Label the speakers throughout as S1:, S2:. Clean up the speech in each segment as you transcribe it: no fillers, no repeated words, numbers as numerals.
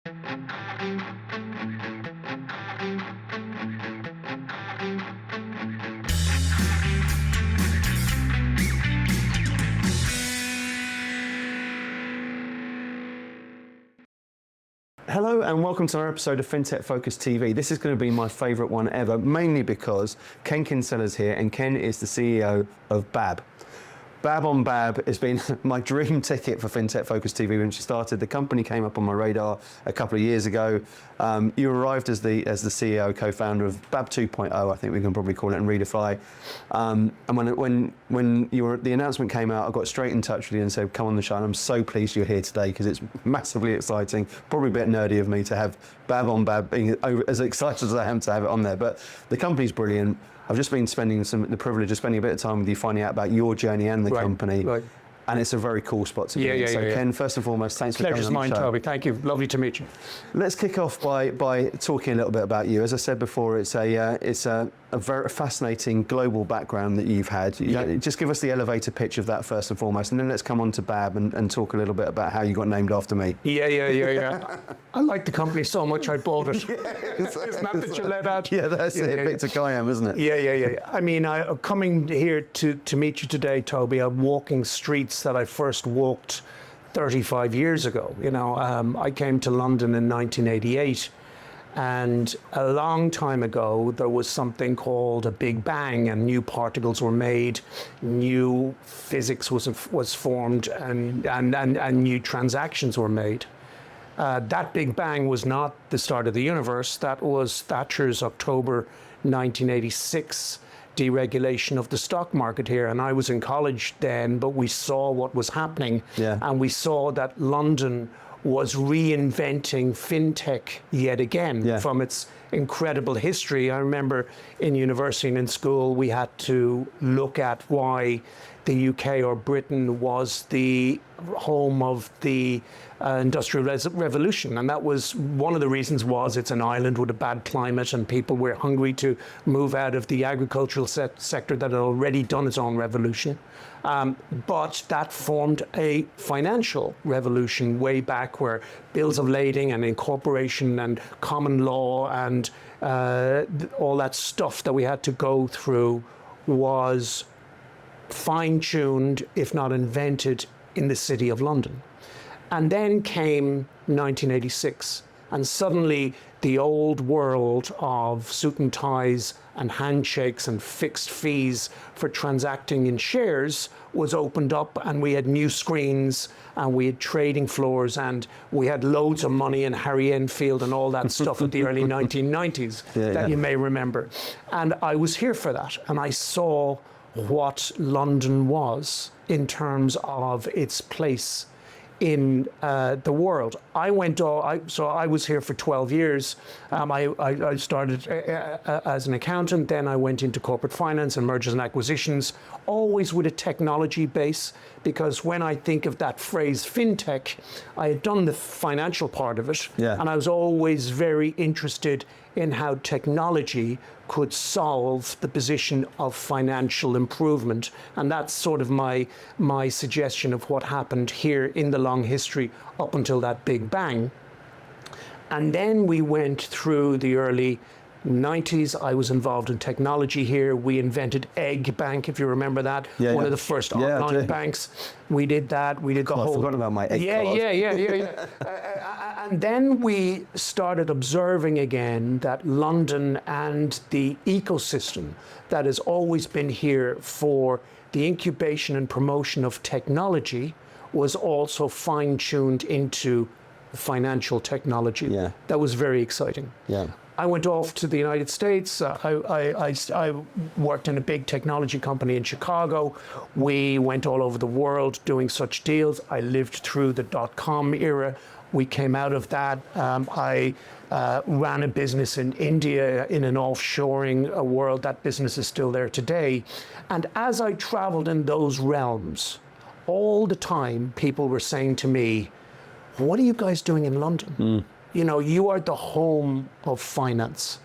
S1: Hello and welcome to another episode of FinTech Focus TV. This is going to be my favourite one ever, mainly because Ken Kinsella is here, and Ken is the CEO of BABB. BABB on BABB has been my dream ticket for FinTech Focus TV when she started. The company came up on my radar a couple of years ago. You arrived as the CEO, co-founder of BABB 2.0, I think we can probably call it, and ReDeFi. And when the announcement came out, I got straight in touch with you and said, come on the show. And I'm so pleased you're here today because it's massively exciting. Probably a bit nerdy of me to have BABB on BABB, being as excited as I am to have it on there. But the company's brilliant. I've just been spending the privilege of spending a bit of time with you, finding out about your journey and the company. Right. And it's a very cool spot to be in. So Ken, first and fourmost, thanks for coming on the show.
S2: Pleasure's mine, Toby. Thank you. Lovely to meet you.
S1: Let's kick off by talking a little bit about you. As I said before, it's a very fascinating global background that you've had. Just give us the elevator pitch of that first and foremost, and then let's come on to BABB and talk a little bit about how you got named after me.
S2: Yeah. I like the company so much I bought it. Isn't that what you let out?
S1: Yeah, that's it. Victor Kayam, isn't it?
S2: Yeah. I mean, coming here to meet you today, Toby, I'm walking streets that I first walked 35 years ago. I came to London in 1988. And a long time ago, there was something called a Big Bang, and new particles were made, new physics was formed, and new transactions were made. That Big Bang was not the start of the universe. That was Thatcher's October 1986 deregulation of the stock market here. And I was in college then, but we saw what was happening. And we saw that London was reinventing fintech yet again from its incredible history. I remember in university and in school, we had to look at why the UK or Britain was the home of the Industrial Revolution. And that was one of the reasons was it's an island with a bad climate and people were hungry to move out of the agricultural sector that had already done its own revolution. But that formed a financial revolution way back where bills of lading and incorporation and common law and all that stuff that we had to go through was fine-tuned, if not invented, in the City of London. And then came 1986, and suddenly the old world of suit and ties and handshakes and fixed fees for transacting in shares was opened up, and we had new screens and we had trading floors and we had loads of money in Harry Enfield and all that stuff at the early 1990s that you may remember. And I was here for that, and I saw what London was in terms of its place in the world. I was here for 12 years. I started as an accountant, then I went into corporate finance and mergers and acquisitions, always with a technology base, because when I think of that phrase fintech, I had done the financial part of it, and I was always very interested in how technology could solve the position of financial improvement. And that's sort of my suggestion of what happened here in the long history up until that Big Bang. And then we went through the early 90s. I was involved in technology here. We invented Egg Bank, if you remember that. One of the first online banks. We did that. We did the whole...
S1: I forgot about my egg card.
S2: And then we started observing again that London and the ecosystem that has always been here for the incubation and promotion of technology was also fine-tuned into financial technology. That was very exciting. I went off to the United States. I worked in a big technology company in Chicago. We went all over the world doing such deals. I lived through the dot-com era. We came out of that. I ran a business in India in an offshoring world. That business is still there today. And as I traveled in those realms, all the time people were saying to me, what are you guys doing in London? You know, you are the home of finance.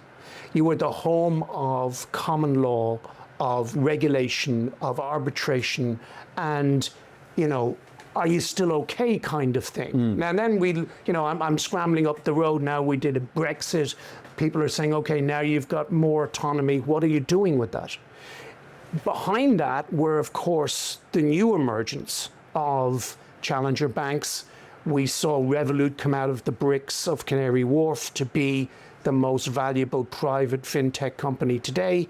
S2: You are the home of common law, of regulation, of arbitration. And, you know, are you still okay kind of thing. And then I'm scrambling up the road now. We did a Brexit. People are saying, okay, now you've got more autonomy. What are you doing with that? Behind that were, of course, the new emergence of challenger banks. We saw Revolut come out of the bricks of Canary Wharf to be the most valuable private fintech company today.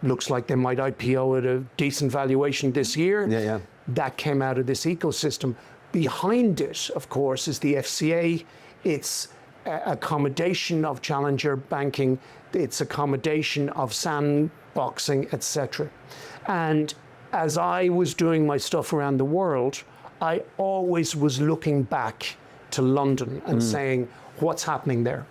S2: Looks like they might IPO at a decent valuation this year.
S1: Yeah.
S2: That came out of this ecosystem. Behind it, of course, is the FCA. It's accommodation of challenger banking. It's accommodation of sandboxing, etc. And as I was doing my stuff around the world, I always was looking back to London and saying, what's happening there?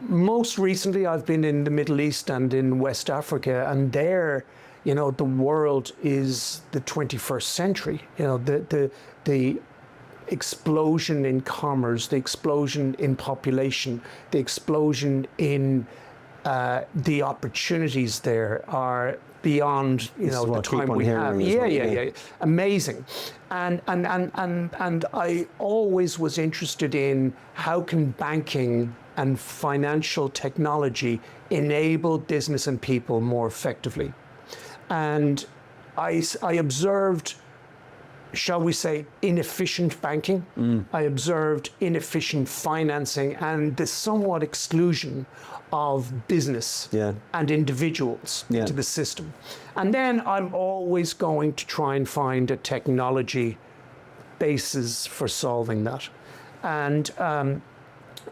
S2: Most recently, I've been in the Middle East and in West Africa, and there, the world is the 21st century. The explosion in commerce, the explosion in population, the explosion in the opportunities there are beyond the time we have. Yeah. Amazing. And I always was interested in how can banking and financial technology enable business and people more effectively. And I observed, shall we say, inefficient banking. I observed inefficient financing and the somewhat exclusion of business and individuals into the system. And then I'm always going to try and find a technology basis for solving that. And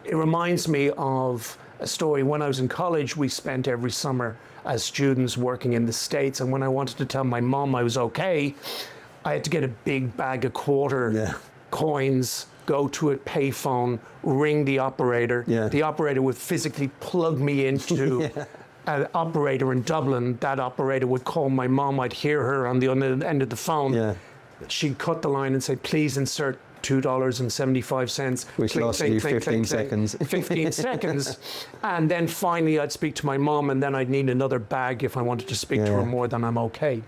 S2: it reminds me of a story. When I was in college, we spent every summer as students working in the States. And when I wanted to tell my mom I was okay, I had to get a big bag of quarter coins, go to a payphone, ring the operator. The operator would physically plug me into an operator in Dublin. That operator would call my mom. I'd hear her on the other end of the phone. She'd cut the line and say, please insert $2.75.
S1: Which lasted you 15 seconds.
S2: 15 seconds. And then finally I'd speak to my mom, and then I'd need another bag if I wanted to speak to her more than I'm okay.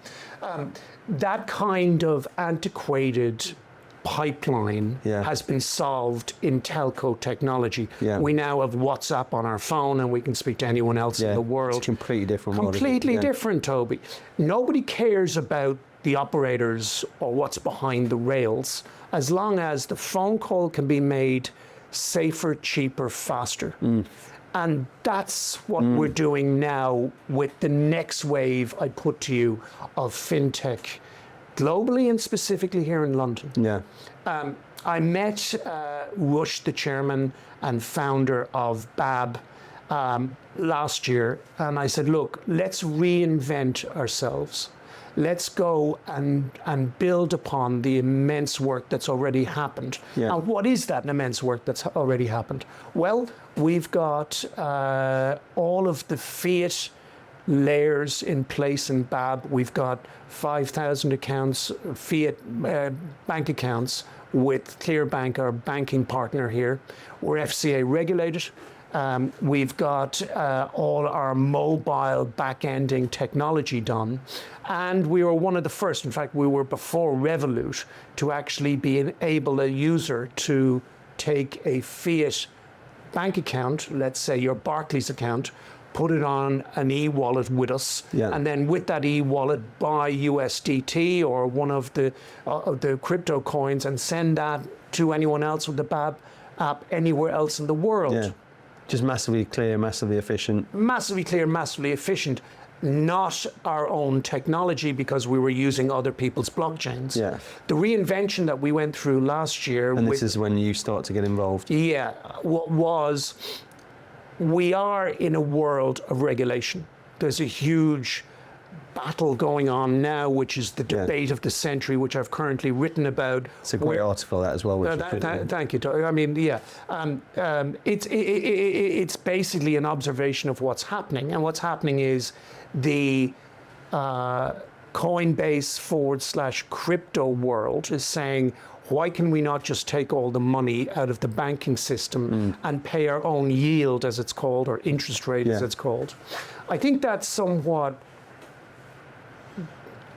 S2: That kind of antiquated pipeline has been solved in telco technology. We now have WhatsApp on our phone and we can speak to anyone else in the world.
S1: It's completely different world.
S2: Completely different, Toby. Nobody cares about the operators or what's behind the rails, as long as the phone call can be made safer, cheaper, faster. And that's what we're doing now with the next wave, I put to you, of fintech, globally and specifically here in London. I met Rush, the chairman and founder of BABB, last year, and I said, look, let's reinvent ourselves. Let's go and build upon the immense work that's already happened. Now, what is that immense work that's already happened? Well, we've got all of the fiat layers in place in BABB. We've got 5,000 accounts, fiat bank accounts with ClearBank, our banking partner here. We're FCA regulated. We've got all our mobile back-ending technology done. And we were one of the first, in fact, we were before Revolut, to actually be able, a user, to take a fiat bank account, let's say your Barclays account, put it on an e-wallet with us, and then with that e-wallet buy USDT or one of the crypto coins and send that to anyone else with the BABB app anywhere else in the world.
S1: Just massively clear, massively efficient.
S2: Massively clear, massively efficient. Not our own technology, because we were using other people's blockchains. The reinvention that we went through last year.
S1: And this is when you start to get involved.
S2: What was, we are in a world of regulation. There's a huge battle going on now, which is the debate of the century, which I've currently written about.
S1: It's a great article, that as well.
S2: Thank you. I mean, it's basically an observation of what's happening, and what's happening is the Coinbase / crypto world is saying, why can we not just take all the money out of the banking system and pay our own yield, as it's called, or interest rate, as it's called? I think that's somewhat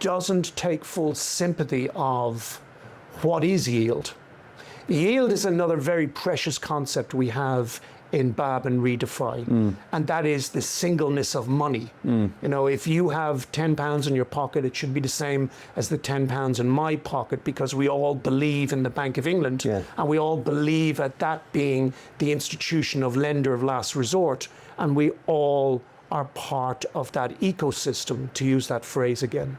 S2: doesn't take full sympathy of what is yield? Yield is another very precious concept we have in BABB and ReDeFi, and that is the singleness of money. You know, if you have £10 in your pocket, it should be the same as the £10 in my pocket, because we all believe in the Bank of England, and we all believe at that being the institution of lender of last resort, and we all are part of that ecosystem, to use that phrase again.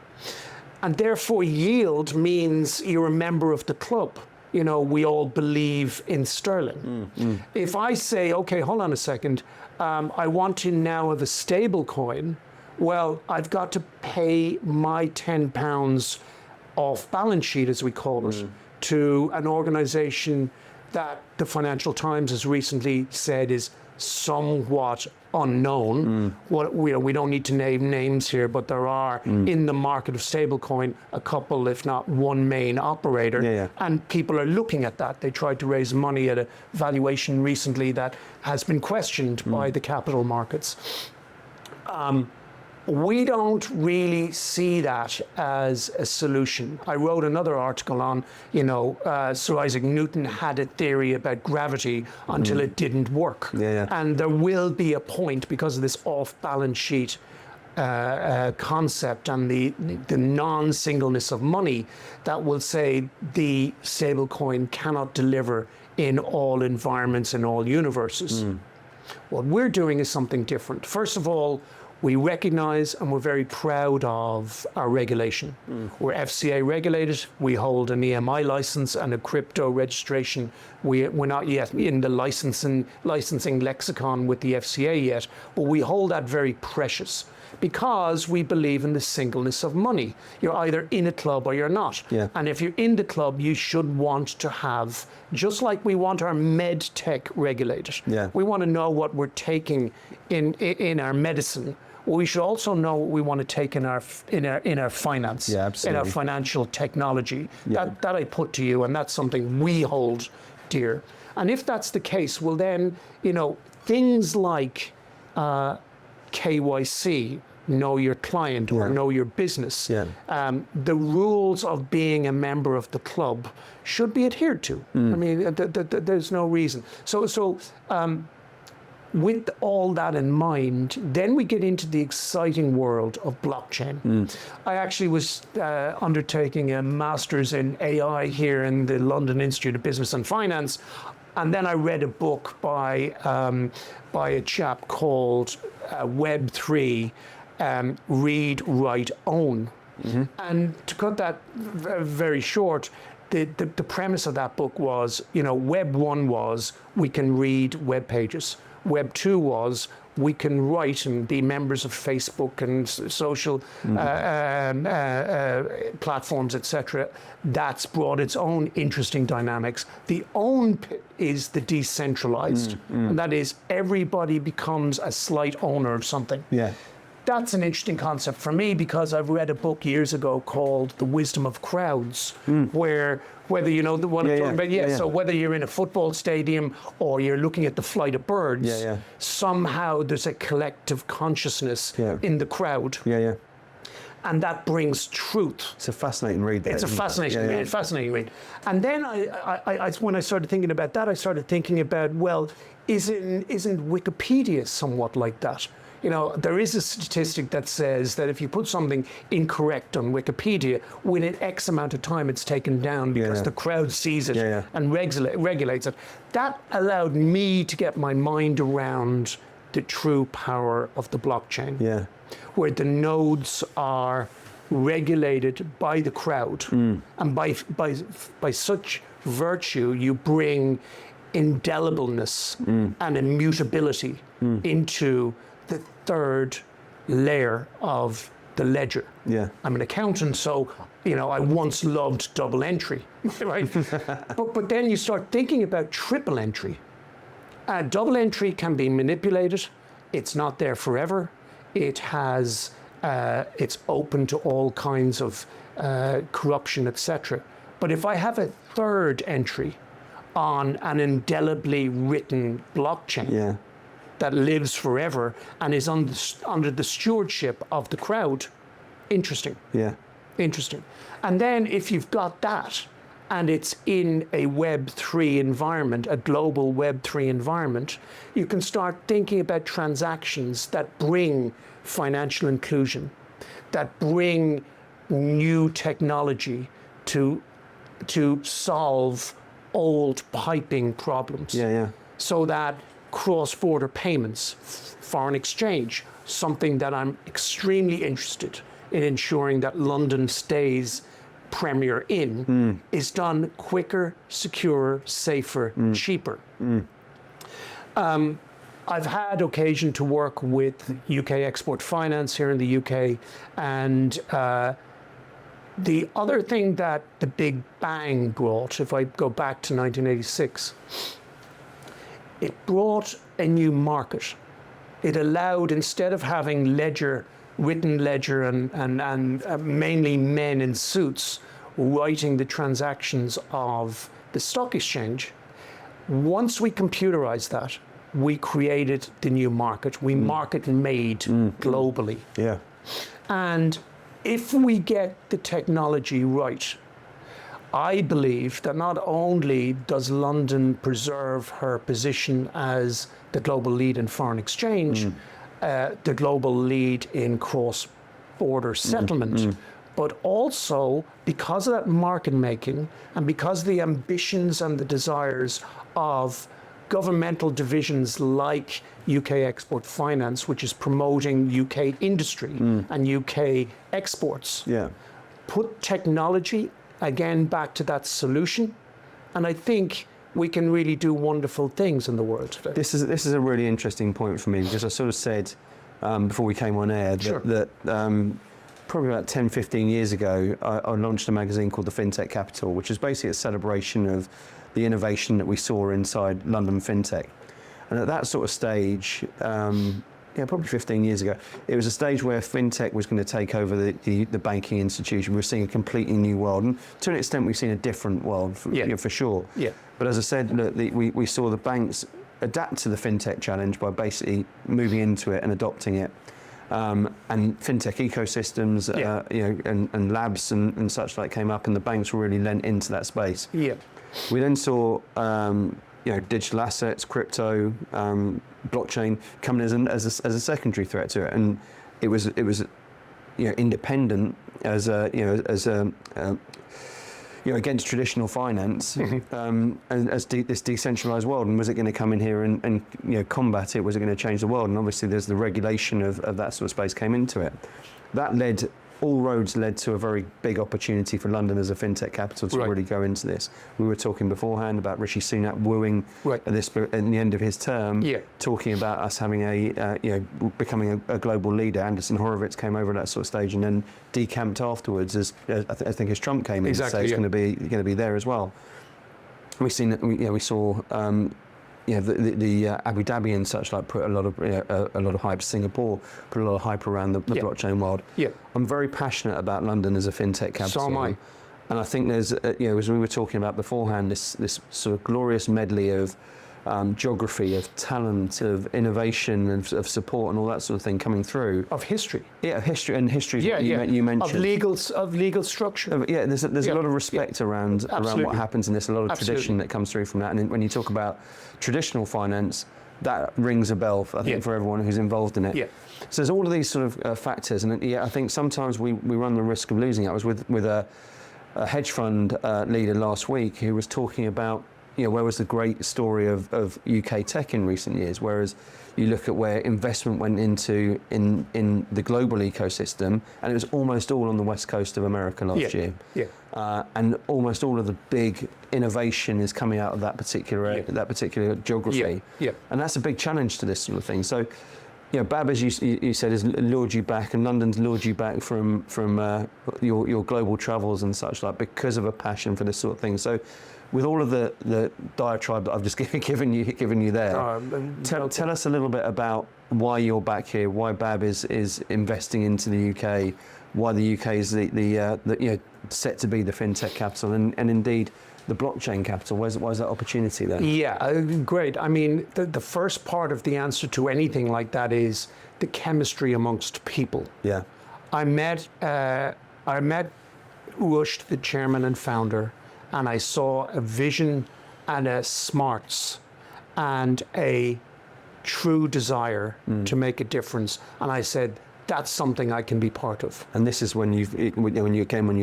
S2: And therefore, yield means you're a member of the club. You know, we all believe in sterling. If I say, okay, hold on a second, I want to now have a stable coin, well, I've got to pay my £10 off balance sheet, as we call it, to an organization that the Financial Times has recently said is somewhat unknown. What we don't need to name names here, but there are in the market of stablecoin a couple, if not one, main operator, and people are looking at that. They tried to raise money at a valuation recently that has been questioned by the capital markets. We don't really see that as a solution. I wrote another article on, you know, Sir Isaac Newton had a theory about gravity until it didn't work. And there will be a point, because of this off-balance sheet concept and the non-singleness of money, that will say the stablecoin cannot deliver in all environments, in all universes. What we're doing is something different. First of all, we recognize and we're very proud of our regulation. We're FCA regulated. We hold an EMI license and a crypto registration. We're not yet in the licensing lexicon with the FCA yet, but we hold that very precious, because we believe in the singleness of money. You're either in a club or you're not. And if you're in the club, you should want to have, just like we want our med tech regulated. We want to know what we're taking in our medicine. Well, we should also know what we want to take in our finance, in our financial technology. That I put to you, and that's something we hold dear. And if that's the case, well then, you know, things like KYC, know your client, or know your business, the rules of being a member of the club should be adhered to. I mean, there's no reason. So with all that in mind, then we get into the exciting world of blockchain. I actually was undertaking a master's in AI here in the London Institute of Business and Finance, and then I read a book by a chap called Web3, Read, Write, Own. And to cut that very short, the premise of that book was, you know, Web 1 was we can read web pages. Web 2 was we can write and be members of Facebook and social platforms, etc. That's brought its own interesting dynamics. The own is the decentralized, and that is everybody becomes a slight owner of something. That's an interesting concept for me, because I've read a book years ago called The Wisdom of Crowds, where whether you know the one I'm talking about, so whether you're in a football stadium or you're looking at the flight of birds, somehow there's a collective consciousness in the crowd. And that brings truth.
S1: It's a fascinating read.
S2: It's a fascinating read. And then I when I started thinking about that, I started thinking about, well, isn't Wikipedia somewhat like that? You know, there is a statistic that says that if you put something incorrect on Wikipedia, within X amount of time it's taken down because the crowd sees it and regulates it. That allowed me to get my mind around the true power of the blockchain, where the nodes are regulated by the crowd, and by such virtue you bring indelibleness and immutability into the third layer of the ledger. I'm an accountant, so you know I once loved double entry, right? but then you start thinking about triple entry. Double entry can be manipulated. It's not there forever. It has it's open to all kinds of corruption, etc. But if I have a third entry on an indelibly written blockchain that lives forever and is under the stewardship of the crowd, interesting. Interesting. And then if you've got that and it's in a Web3 environment, a global Web3 environment, you can start thinking about transactions that bring financial inclusion, that bring new technology to solve old piping problems. So that cross-border payments, foreign exchange, something that I'm extremely interested in ensuring that London stays premier in, is done quicker, secure, safer, cheaper. I've had occasion to work with UK Export Finance here in the UK, and the other thing that the Big Bang brought, if I go back to 1986, it brought a new market. It allowed, instead of having written ledger and mainly men in suits writing the transactions of the stock exchange, once we computerized that, we created the new market. We market made globally. And if we get the technology right, I believe that not only does London preserve her position as the global lead in foreign exchange, the global lead in cross-border settlement, but also because of that market making and because of the ambitions and the desires of governmental divisions like UK Export Finance, which is promoting UK industry and UK exports, put technology again back to that solution, and I think we can really do wonderful things in the world today.
S1: This is a really interesting point for me, because I sort of said before we came on air that probably about 10, 15 years ago, I launched a magazine called The FinTech Capital, which is basically a celebration of the innovation that we saw inside London FinTech. And at that sort of stage, probably 15 years ago, it was a stage where FinTech was going to take over the banking institution. We were seeing a completely new world. And to an extent, we've seen a different world, for sure. But as I said, look, we saw the banks adapt to the FinTech challenge by basically moving into it and adopting it. And FinTech ecosystems, and labs and such like came up, and the banks really lent into that space. We then saw digital assets, crypto, blockchain coming as a secondary threat to it, and it was independent as against traditional finance, as this decentralised world. And was it going to come in here and combat it? Was it going to change the world? And obviously, there's the regulation of that sort of space came into it. That all roads led to a very big opportunity for London as a fintech capital to really go into this. We were talking beforehand about Rishi Sunak wooing at the end of his term, talking about us having becoming a global leader. Anderson Horowitz came over at that sort of stage and then decamped afterwards, as I think as Trump came in to say it's going to be there as well. We saw. The Abu Dhabi and such like put a lot of hype. Singapore put a lot of hype around the blockchain world. I'm very passionate about London as a fintech capital.
S2: So am I.
S1: And I think there's, as we were talking about beforehand, this sort of glorious medley of geography, of talent, of innovation, of support, and all that sort of thing coming through.
S2: Of history.
S1: Of history and history. You mentioned.
S2: Of legal structure.
S1: There's a lot of respect around what happens in this. A lot of tradition that comes through from that. And when you talk about traditional finance, that rings a bell, I think, for everyone who's involved in it. So there's all of these sort of factors, and I think sometimes we run the risk of losing it. I was with a hedge fund leader last week who was talking about where was the great story of UK tech in recent years, whereas you look at where investment went into in the global ecosystem, and it was almost all on the west coast of America last year. And almost all of the big innovation is coming out of that particular geography. And that's a big challenge to this sort of thing. So, BABB, as you said, has lured you back, and London's lured you back from your global travels and such like, because of a passion for this sort of thing. So, with all of the diatribe that I've just given you there, tell us a little bit about why you're back here, why BABB is investing into the UK, why the UK is the set to be the fintech capital, and indeed the blockchain capital. Why is that opportunity there?
S2: Great. I mean, the first part of the answer to anything like that is the chemistry amongst people. I met Rush, the chairman and founder, and I saw a vision and a smarts and a true desire to make a difference. And I said, that's something I can be part of.
S1: And this is when you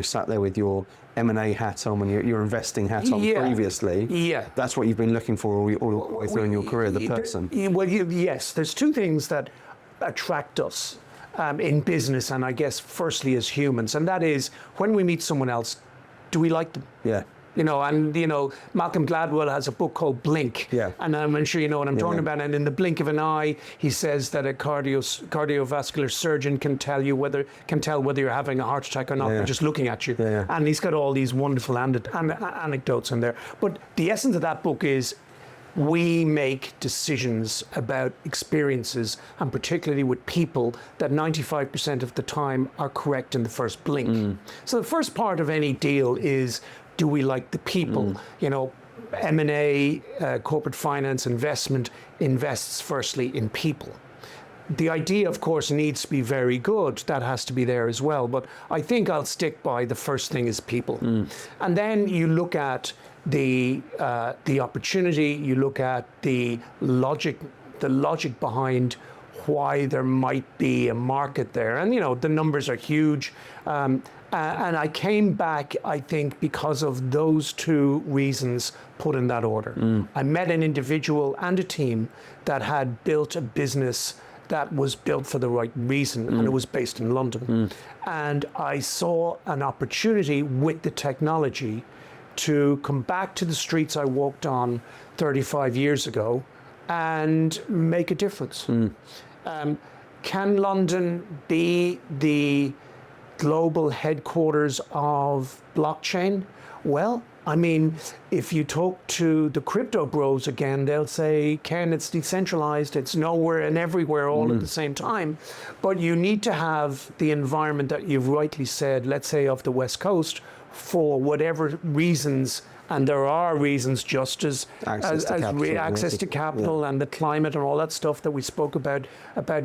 S1: sat there with your M&A hat on, when your investing hat on previously.
S2: Yeah.
S1: That's what you've been looking for all the way through in your career, the person.
S2: Well, yes, there's two things that attract us in business, and I guess firstly as humans, and that is when we meet someone else, do we like them?
S1: Yeah.
S2: Malcolm Gladwell has a book called Blink.
S1: Yeah.
S2: And I'm sure you know what I'm talking about. And in the blink of an eye, he says that a cardiovascular surgeon can tell whether you're having a heart attack or not by just looking at you.
S1: Yeah.
S2: And he's got all these wonderful anecdotes in there. But the essence of that book is we make decisions about experiences, and particularly with people, that 95% of the time are correct in the first blink. So the first part of any deal is, do we like the people? M&A, corporate finance, investment invests firstly in people. The idea, of course, needs to be very good. That has to be there as well. But I think I'll stick by the first thing is people. And then you look at the opportunity, you look at the logic behind why there might be a market there. And, the numbers are huge. And I came back, I think, because of those two reasons put in that order. I met an individual and a team that had built a business that was built for the right reason, and it was based in London. And I saw an opportunity with the technology to come back to the streets I walked on 35 years ago and make a difference. Can London be the global headquarters of blockchain? Well, I mean, if you talk to the crypto bros again, they'll say, Ken, it's decentralized, it's nowhere and everywhere all at the same time. But you need to have the environment that you've rightly said, let's say of the West Coast, for whatever reasons, and there are reasons just as access to capital and the climate and all that stuff that we spoke about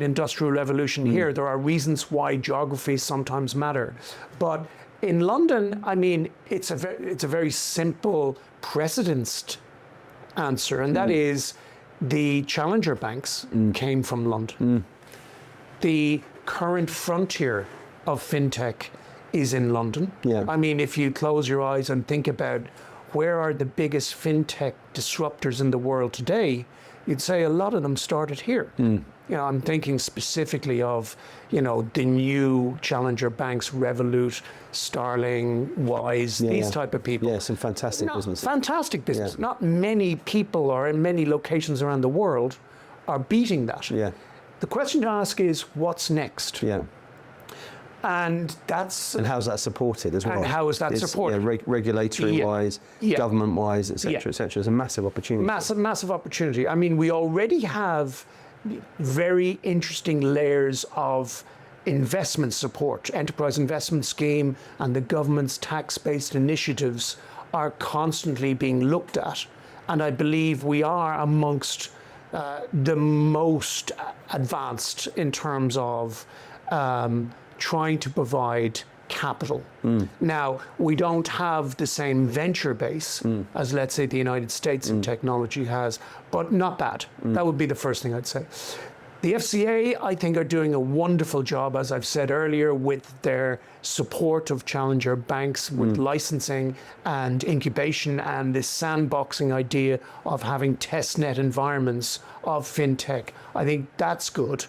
S2: industrial revolution here. There are reasons why geography sometimes matter. But in London, I mean, it's a very simple precedenced answer, and that is the challenger banks came from London. The current frontier of fintech is in London. I mean, if you close your eyes and think about where are the biggest fintech disruptors in the world today, you'd say a lot of them started here. I'm thinking specifically of, the new challenger banks, Revolut, Starling, Wise, these type of people.
S1: Yeah, some fantastic businesses.
S2: Fantastic business. Not many people or in many locations around the world are beating that. The question to ask is, what's next? And
S1: how's that supported as well?
S2: And how is that supported?
S1: Regulatory-wise, government-wise, etc., etc. It's a massive opportunity.
S2: Massive opportunity. I mean, we already have very interesting layers of investment support. Enterprise Investment Scheme and the government's tax-based initiatives are constantly being looked at. And I believe we are amongst the most advanced in terms of trying to provide capital. Now, we don't have the same venture base as, let's say, the United States in technology has, but not bad. That would be the first thing I'd say. The FCA, I think, are doing a wonderful job, as I've said earlier, with their support of challenger banks, with licensing and incubation and this sandboxing idea of having testnet environments of fintech. I think that's good.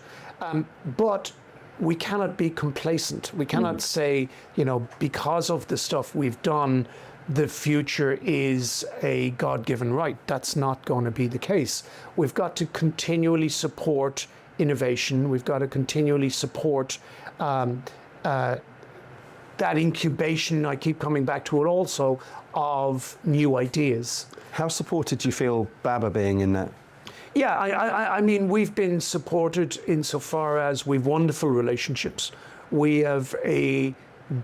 S2: But we cannot be complacent. We cannot say, because of the stuff we've done, the future is a God-given right. That's not going to be the case. We've got to continually support innovation. We've got to continually support that incubation, I keep coming back to it also, of new ideas.
S1: How supported do you feel BABB being in that?
S2: Yeah, I mean, we've been supported insofar as we've wonderful relationships. We have a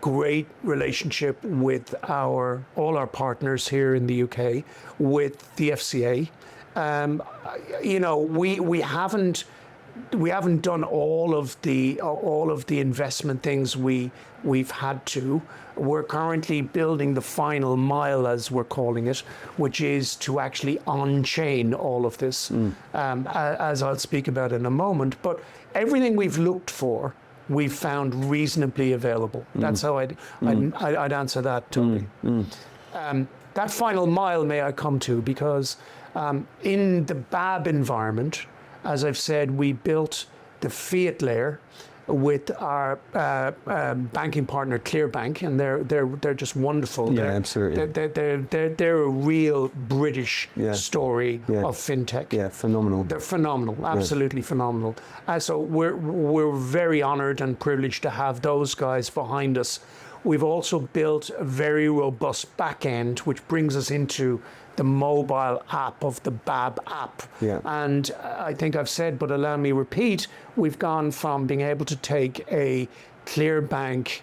S2: great relationship with all our partners here in the UK, with the FCA. We haven't we haven't done all of the investment things we've had to. We're currently building the final mile, as we're calling it, which is to actually on-chain all of this, as I'll speak about in a moment. But everything we've looked for, we've found reasonably available. That's how I'd answer that, Toby. That final mile may I come to, because in the BABB environment, as I've said, we built the fiat layer with our banking partner Clearbank, and they're just wonderful.
S1: Yeah, absolutely.
S2: They're a real British story of fintech.
S1: Yeah, phenomenal.
S2: They're phenomenal, absolutely phenomenal. So we're very honoured and privileged to have those guys behind us. We've also built a very robust back end, which brings us into the mobile app of the BABB app.
S1: Yeah.
S2: And I think I've said, but allow me repeat, we've gone from being able to take a Clearbank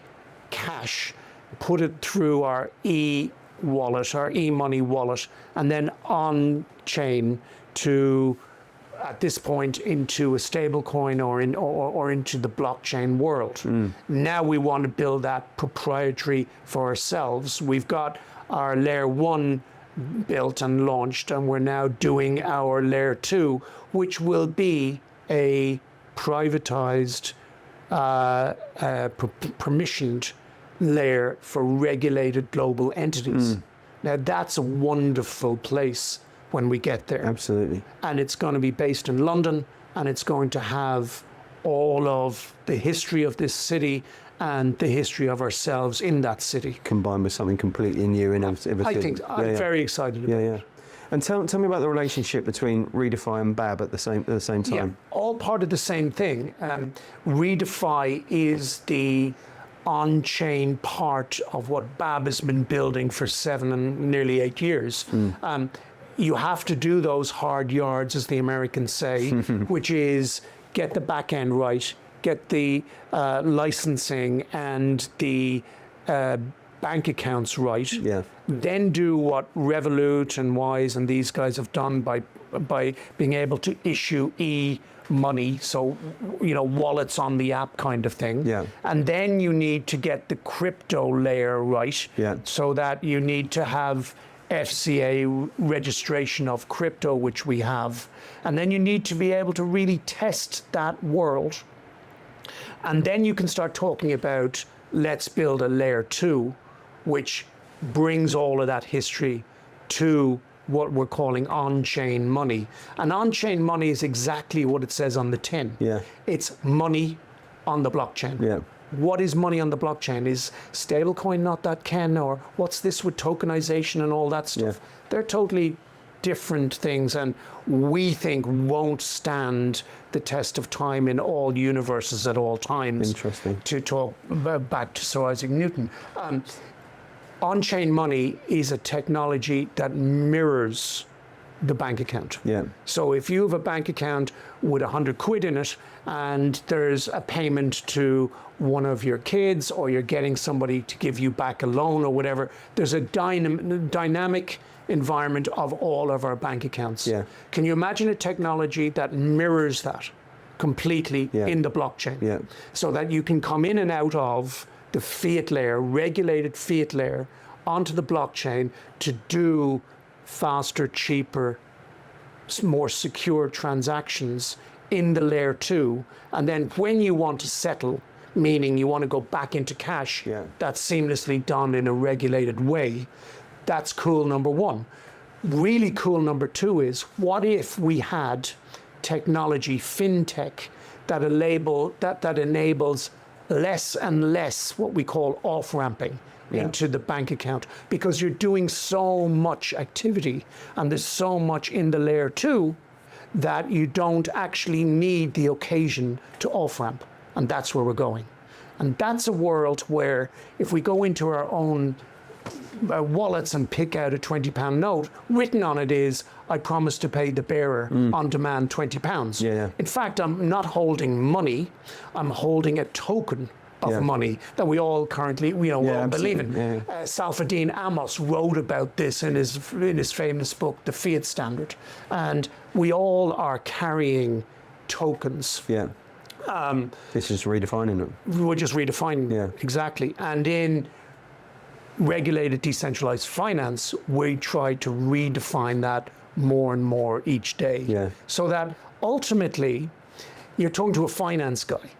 S2: cash, put it through our e-wallet, our e-money wallet, and then on-chain to, at this point, into a stable coin or into the blockchain world. Now we want to build that proprietary for ourselves. We've got our layer 1 built and launched, and we're now doing our layer 2, which will be a privatized, permissioned layer for regulated global entities. Now that's a wonderful place when we get there.
S1: Absolutely.
S2: And it's going to be based in London, and it's going to have all of the history of this city and the history of ourselves in that city.
S1: Combined with something completely new and everything.
S2: I think I'm very excited about it.
S1: And tell me about the relationship between ReDeFi and BABB at the same time.
S2: Yeah, all part of the same thing. ReDeFi is the on-chain part of what BABB has been building for 7 and nearly 8 years. You have to do those hard yards, as the Americans say, which is get the back end right, get the licensing and the bank accounts right, then do what Revolut and Wise and these guys have done by being able to issue e-money, so wallets on the app kind of thing. And then you need to get the crypto layer right, so that you need to have FCA registration of crypto, which we have, and then you need to be able to really test that world. And then you can start talking about, let's build a layer 2, which brings all of that history to what we're calling on-chain money. And on-chain money is exactly what it says on the tin. It's money on the blockchain. What is money on the blockchain? Is stablecoin not that, Ken? Or what's this with tokenization and all that stuff? They're totally different things, and we think won't stand the test of time in all universes at all times.
S1: Interesting.
S2: To talk back to Sir Isaac Newton. On-chain money is a technology that mirrors the bank account. So if you have a bank account with 100 quid in it, and there's a payment to one of your kids, or you're getting somebody to give you back a loan or whatever, there's a dynamic environment of all of our bank accounts. Can you imagine a technology that mirrors that completely in the blockchain, so that you can come in and out of the fiat layer, regulated fiat layer, onto the blockchain to do faster, cheaper, more secure transactions in the layer 2, and then when you want to settle, meaning you want to go back into cash, that's seamlessly done in a regulated way. That's cool, number 1. Really cool, number 2 is, what if we had technology, FinTech, that enables less and less what we call off-ramping into the bank account, because you're doing so much activity and there's so much in the layer 2 that you don't actually need the occasion to off-ramp. And that's where we're going. And that's a world where if we go into our own wallets and pick out a £20 note, written on it is, I promise to pay the bearer on demand £20. In fact, I'm not holding money, I'm holding a token of money that we all currently, we all believe in. Saifedean Ammous wrote about this in his famous book, The Fiat Standard. And we all are carrying tokens.
S1: Yeah. This is redefining it.
S2: We're just redefining exactly. And in regulated decentralized finance, we try to redefine that more and more each day.
S1: Yeah.
S2: So that ultimately you're talking to a finance guy.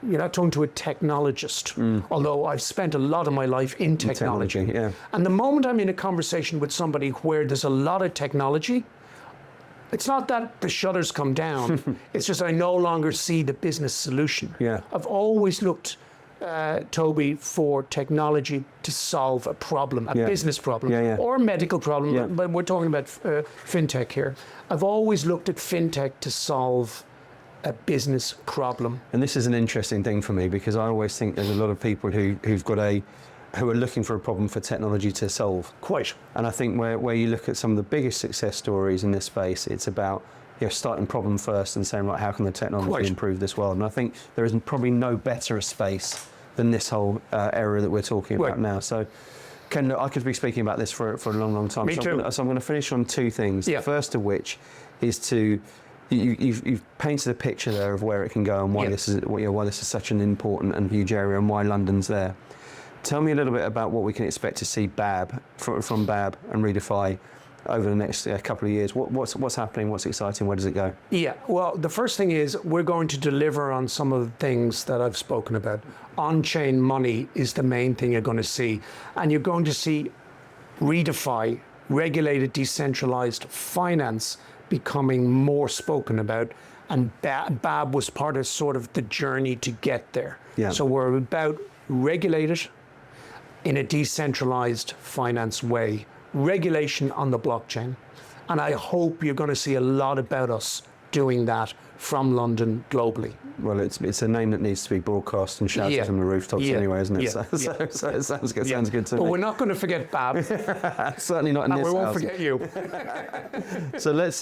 S2: You're not talking to a technologist, although I've spent a lot of my life in technology.
S1: Yeah.
S2: And the moment I'm in a conversation with somebody where there's a lot of technology, it's not that the shutters come down. It's just I no longer see the business solution.
S1: Yeah.
S2: I've always looked, Toby, for technology to solve a problem, a business problem, or a medical problem. But we're talking about FinTech here. I've always looked at FinTech to solve a business problem.
S1: And this is an interesting thing for me because I always think there's a lot of people who are looking for a problem for technology to solve.
S2: Quite.
S1: And I think where you look at some of the biggest success stories in this space, it's about starting problem first and saying, right, how can the technology improve this world? And I think there is probably no better a space than this whole area that we're talking about now. So, Ken, I could be speaking about this for a long, long time.
S2: Me too.
S1: So I'm going to finish on two things.
S2: Yeah.
S1: The first of which is to you've painted a picture there of where it can go and why this is such an important and huge area and why London's there. Tell me a little bit about what we can expect to see BABB from BABB and ReDeFi over the next couple of years. What's happening? What's exciting? Where does it go?
S2: Yeah, well, the first thing is we're going to deliver on some of the things that I've spoken about. On-chain money is the main thing you're going to see. And you're going to see ReDeFi, regulated decentralized finance, becoming more spoken about. And BABB was part of sort of the journey to get there.
S1: Yeah.
S2: So we're about regulated in a decentralized finance way. Regulation on the blockchain. And I hope you're going to see a lot about us doing that from London globally.
S1: Well, it's a name that needs to be broadcast and shouted from the rooftops anyway, isn't it? So it sounds good. Sounds good to me.
S2: But we're not going to forget BABB.
S1: Certainly not in this house.
S2: We won't forget you.
S1: So let's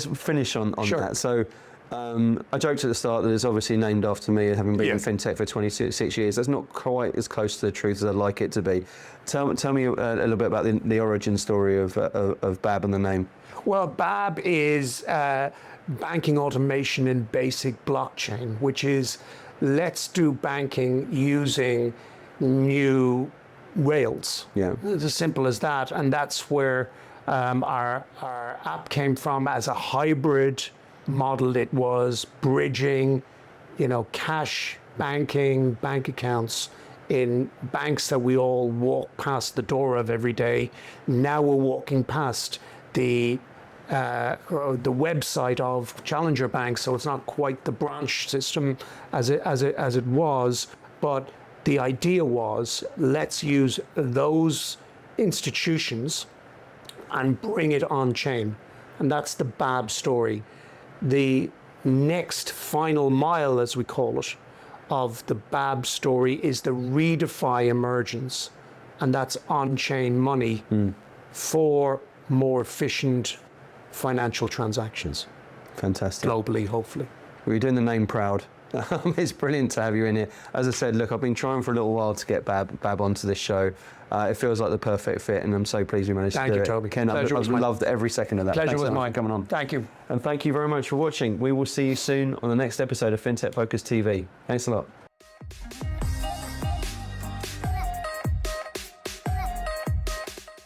S1: finish on that. So I joked at the start that it's obviously named after me, having been in FinTech for 26 years. That's not quite as close to the truth as I'd like it to be. Tell me a little bit about the origin story of BABB and the name.
S2: Well, BABB is banking automation in basic blockchain, which is let's do banking using new rails. Yeah. It's as simple as that. And that's where our app came from as a hybrid model. It was bridging, cash banking, bank accounts in banks that we all walk past the door of every day. Now we're walking past the website of challenger banks, so it's not quite the branch system as it was, but the idea was let's use those institutions and bring it on chain, and that's the BABB story. The next final mile, as we call it, of the BABB story is the ReDeFi emergence, and that's on-chain money for more efficient financial transactions.
S1: Fantastic.
S2: Globally, hopefully.
S1: Well, you're doing the name proud. It's brilliant to have you in here. As I said, look, I've been trying for a little while to get BABB onto this show. It feels like the perfect fit, and I'm so pleased we managed to do it.
S2: Thank you, Toby.
S1: Ken, I've loved every second of that.
S2: Pleasure
S1: Thanks
S2: was
S1: so much
S2: mine.
S1: for coming on.
S2: Thank you.
S1: And thank you very much for watching. We will see you soon on the next episode of FinTech Focus TV. Thanks a lot.